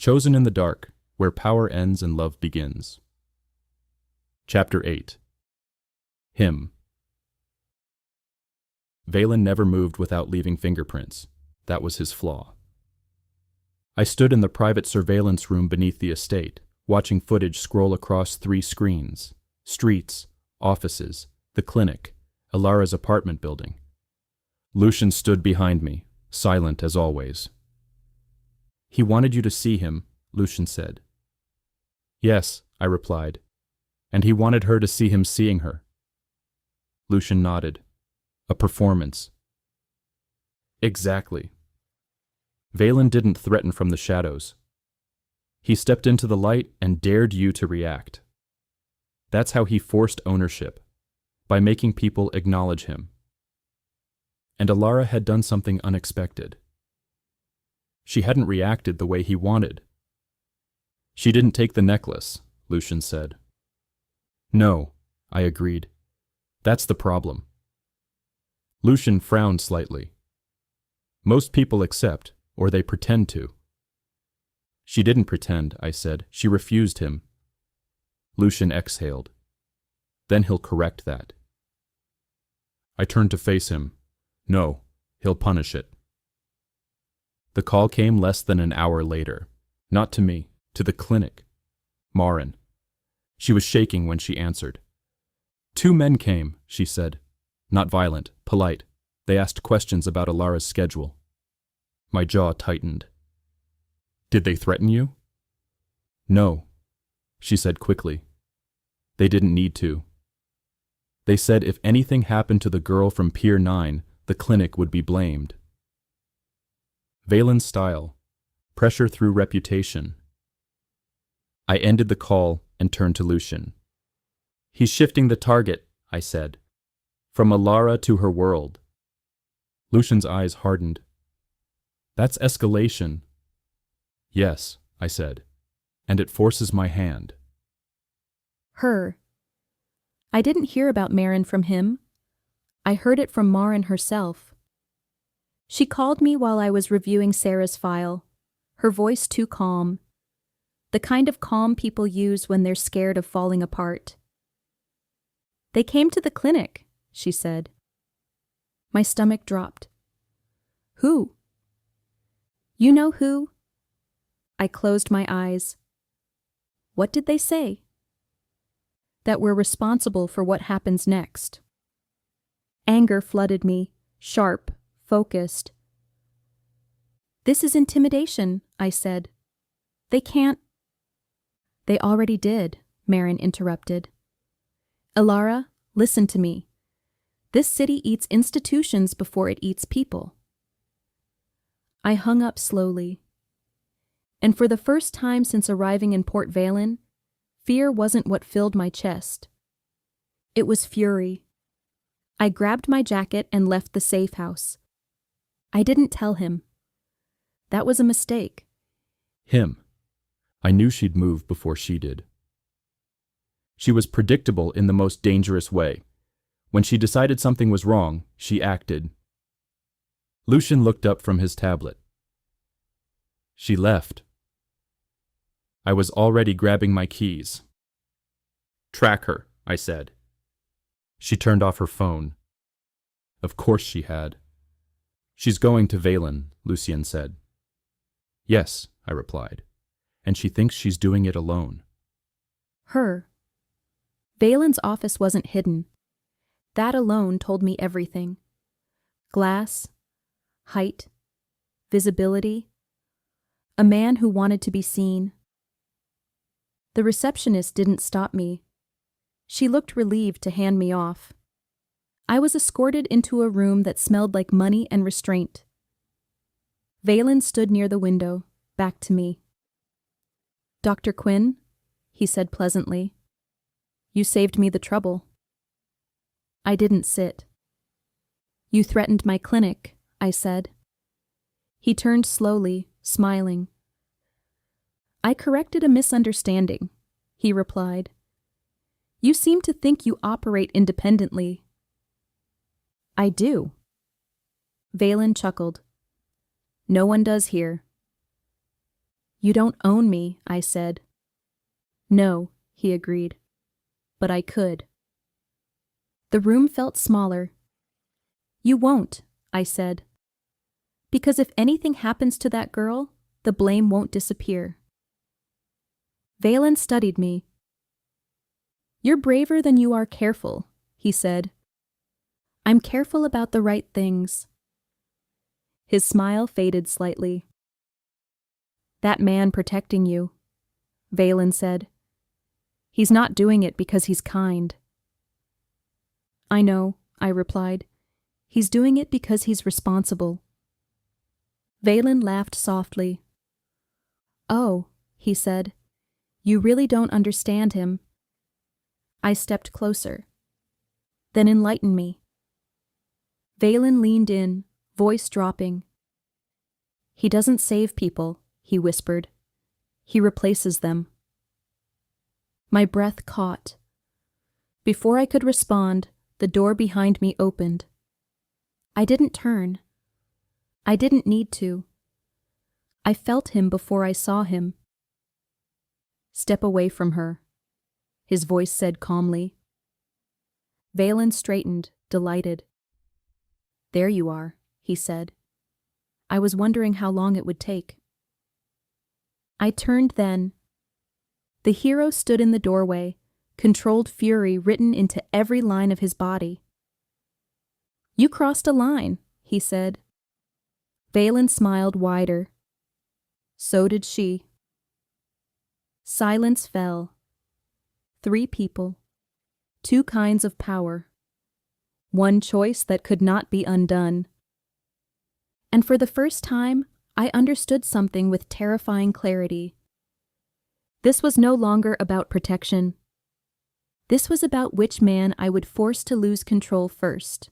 Chosen in the Dark, Where Power Ends and Love Begins. Chapter 8. Him. Valen never moved without leaving fingerprints. That was his flaw. I stood in the private surveillance room beneath the estate, watching footage scroll across 3 screens: streets, offices, the clinic, Alara's apartment building. Lucian stood behind me, silent as always. "He wanted you to see him," Lucian said. "Yes," I replied, "and he wanted her to see him seeing her." Lucian nodded. "A performance." "Exactly." Valen didn't threaten from the shadows. He stepped into the light and dared you to react. That's how he forced ownership, by making people acknowledge him. And Alara had done something unexpected. She hadn't reacted the way he wanted. "She didn't take the necklace," Lucian said. "No," I agreed. "That's the problem." Lucian frowned slightly. "Most people accept, or they pretend to." "She didn't pretend," I said. "She refused him." Lucian exhaled. "Then he'll correct that." I turned to face him. "No, he'll punish it." The call came less than an hour later. Not to me, to the clinic. Marin. She was shaking when she answered. "2 men came," she said. Not violent, polite. They asked questions about Alara's schedule. My jaw tightened. "Did they threaten you?" "No," she said quickly. "They didn't need to. They said if anything happened to the girl from Pier 9, the clinic would be blamed." Valen's style. Pressure through reputation. I ended the call and turned to Lucian. "He's shifting the target," I said. "From Alara to her world." Lucian's eyes hardened. "That's escalation." "Yes," I said, "and it forces my hand." Her. I didn't hear about Marin from him. I heard it from Marin herself. She called me while I was reviewing Sarah's file, her voice too calm. The kind of calm people use when they're scared of falling apart. "They came to the clinic," she said. My stomach dropped. "Who?" "You know who?" I closed my eyes. "What did they say?" "That we're responsible for what happens next." Anger flooded me, sharp, focused. "This is intimidation," I said. "They can't—" "They already did," Marin interrupted. "Alara, listen to me. This city eats institutions before it eats people." I hung up slowly. And for the first time since arriving in Port Valen, fear wasn't what filled my chest. It was fury. I grabbed my jacket and left the safe house. I didn't tell him. That was a mistake. Him. I knew she'd move before she did. She was predictable in the most dangerous way. When she decided something was wrong, she acted. Lucian looked up from his tablet. "She left." I was already grabbing my keys. "Track her," I said. She turned off her phone. Of course she had. "She's going to Valen," Lucian said. "Yes," I replied, "and she thinks she's doing it alone." Her. Valen's office wasn't hidden. That alone told me everything. Glass, height, visibility, a man who wanted to be seen. The receptionist didn't stop me. She looked relieved to hand me off. I was escorted into a room that smelled like money and restraint. Valen stood near the window, back to me. "Dr. Quinn," he said pleasantly, "you saved me the trouble." I didn't sit. "You threatened my clinic," I said. He turned slowly, smiling. "I corrected a misunderstanding," he replied. "You seem to think you operate independently." "I do." Valen chuckled. "No one does here." You don't own me, I said. No, he agreed. But I could. The room felt smaller. You won't, I said. Because if anything happens to that girl, the blame won't disappear. Valen studied me. You're braver than you are careful, he said. I'm careful about the right things. His smile faded slightly. That man protecting you, Valen said. He's not doing it because he's kind. I know, I replied. He's doing it because he's responsible. Valen laughed softly. Oh, he said, you really don't understand him. I stepped closer. Then enlighten me. Valen leaned in, voice dropping. He doesn't save people, he whispered. He replaces them. My breath caught. Before I could respond, the door behind me opened. I didn't turn. I didn't need to. I felt him before I saw him. Step away from her, his voice said calmly. Valen straightened, delighted. There you are, he said. I was wondering how long it would take. I turned then. The hero stood in the doorway, controlled fury written into every line of his body. You crossed a line, he said. Valen smiled wider. So did she. Silence fell. 3 people. 2 kinds of power. 1 choice that could not be undone. And for the first time, I understood something with terrifying clarity. This was no longer about protection. This was about which man I would force to lose control first.